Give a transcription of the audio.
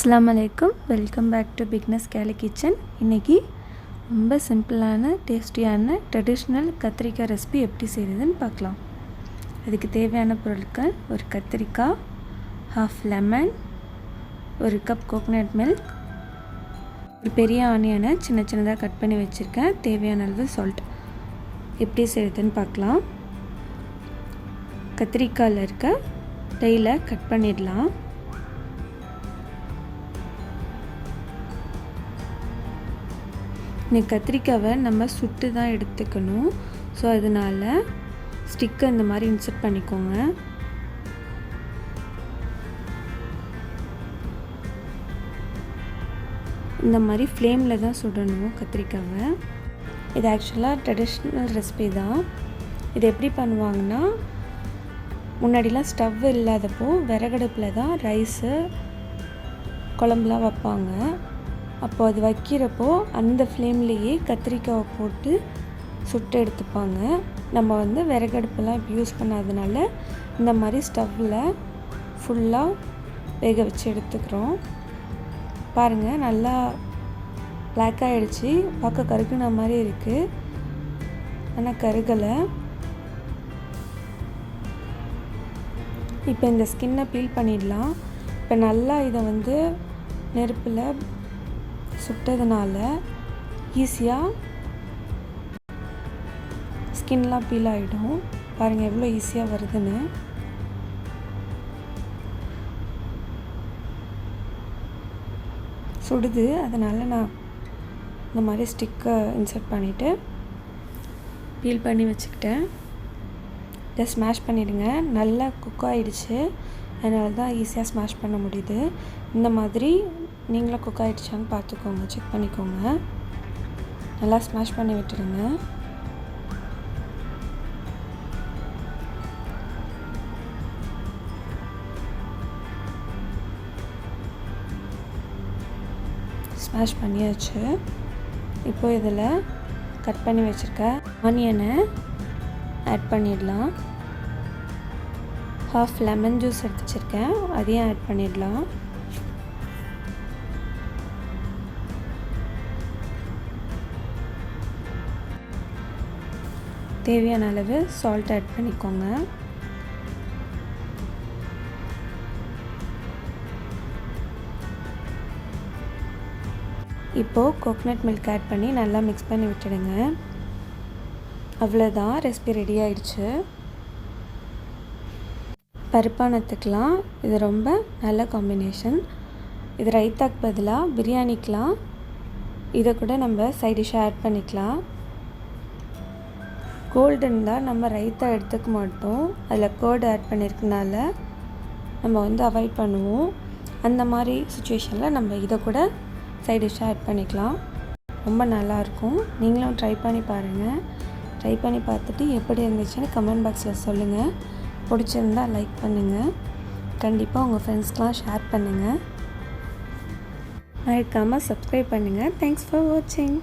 அஸ்ஸலாமு அலைக்கும். Welcome back to bigness கேலி கிச்சன். இன்றைக்கி ரொம்ப சிம்பிளான டேஸ்டியான ட்ரெடிஷ்னல் கத்திரிக்காய் ரெசிபி எப்படி செய்கிறதுன்னு பார்க்கலாம். அதுக்கு தேவையான பொருட்கள்: ஒரு கத்திரிக்காய், ஹாஃப் லெமன், ஒரு கப் கோகோனட் மில்க், ஒரு பெரிய ஆனியனை சின்ன சின்னதாக கட் பண்ணி வச்சுருக்கேன், தேவையான அளவு சால்ட். எப்படி செய்கிறதுன்னு பார்க்கலாம். கத்திரிக்காயில் இருக்க டைலை கட் பண்ணிடலாம். இந்த கத்திரிக்காவை நம்ம சுட்டு தான் எடுத்துக்கணும். ஸோ அதனால் ஸ்டிக்கை இந்த மாதிரி இன்சர்ட் பண்ணிக்கோங்க. இந்த மாதிரி ஃப்ளேமில் தான் சுடணும் கத்திரிக்காவை. இது ஆக்சுவலாக ட்ரெடிஷ்னல் ரெசிபி தான். இது எப்படி பண்ணுவாங்கன்னா, முன்னாடிலாம் ஸ்டவ் இல்லாதப்போ விறகடுப்பில் தான் ரைஸு குழம்புலாம் வைப்பாங்க. அப்போ அது வைக்கிறப்போ அந்த ஃப்ளேம்லேயே கத்திரிக்காவை போட்டு சுட்டு எடுத்துப்பாங்க. நம்ம விறகடுப்பெல்லாம் இப்போ யூஸ் பண்ணாதனால இந்த மாதிரி ஸ்டவ்வில் ஃபுல்லாக வேக வச்சு எடுத்துக்கிறோம். பாருங்கள், நல்லா பிளாக் ஆகிடுச்சு. பார்க்க கருகுன மாதிரி இருக்குது, ஆனால் கருகலை. இப்போ இந்த ஸ்கின்னை பீல் பண்ணிடலாம். இப்போ நல்லா இதை நெருப்பில் சுட்டதுனால ஈஸியாக ஸ்கின்லாம் பீல் ஆகிடும். பாருங்கள் எவ்வளோ ஈஸியாக வருதுன்னு. சுடுது, அதனால் நான் இந்த மாதிரி ஸ்டிக்கை இன்சர்ட் பண்ணிவிட்டு பீல் பண்ணி வச்சுக்கிட்டேன். இதை ஸ்மாஷ் பண்ணிவிடுங்க. நல்லா குக் ஆகிடுச்சு, அதனால தான் ஈஸியாக ஸ்மாஷ் பண்ண முடியுது. இந்த மாதிரி நீங்களும் குக் ஆகிடுச்சான்னு பார்த்துக்கோங்க, செக் பண்ணிக்கோங்க. நல்லா ஸ்மாஷ் பண்ணி விட்டுருங்க. ஸ்மாஷ் பண்ணியாச்சு. இப்போ இதில் கட் பண்ணி வச்சுருக்க ஆனியனை ஆட் பண்ணிடலாம். ஹாஃப் லெமன் ஜூஸ் எடுத்து வச்சுருக்கேன், அதையும் ஆட் பண்ணிடலாம். தேவையான அளவு சால்ட் ஆட் பண்ணிக்கோங்க. இப்போது கோகோனட் மில்க் ஆட் பண்ணி நல்லா மிக்ஸ் பண்ணி விட்டுடுங்க. அவ்வளோதான், ரெசிபி ரெடி ஆயிடுச்சு. பருப்பானத்துக்கெலாம் இது ரொம்ப நல்ல காம்பினேஷன். இது ரைத்தாக்கு பதிலாக பிரியாணிக்கெலாம் இதை கூட நம்ம சைட் டிஷ்ஷாக ஆட் பண்ணிக்கலாம். கோல்டன் தான் நம்ம ரைத்தா எடுத்துக்க மாட்டோம், அதில் கர்ட் ஆட் பண்ணியிருக்கனால நம்ம அவாய்ட் பண்ணுவோம். அந்த மாதிரி சுச்சுவேஷனில் நம்ம இதை கூட சைட் டிஷ்ஷாக ஆட் பண்ணிக்கலாம். ரொம்ப நல்லாயிருக்கும். நீங்களும் ட்ரை பண்ணி பாருங்கள். ட்ரை பண்ணி பார்த்துட்டு எப்படி இருந்துச்சுன்னு கமெண்ட் பாக்ஸில் சொல்லுங்கள். பிடிச்சிருந்தால் லைக் பண்ணுங்கள். கண்டிப்பாக உங்கள் ஃப்ரெண்ட்ஸ்க்கெலாம் ஷேர் பண்ணுங்கள். மறக்காமல் சப்ஸ்கிரைப் பண்ணுங்கள். தேங்க்ஸ் ஃபார் வாட்சிங்.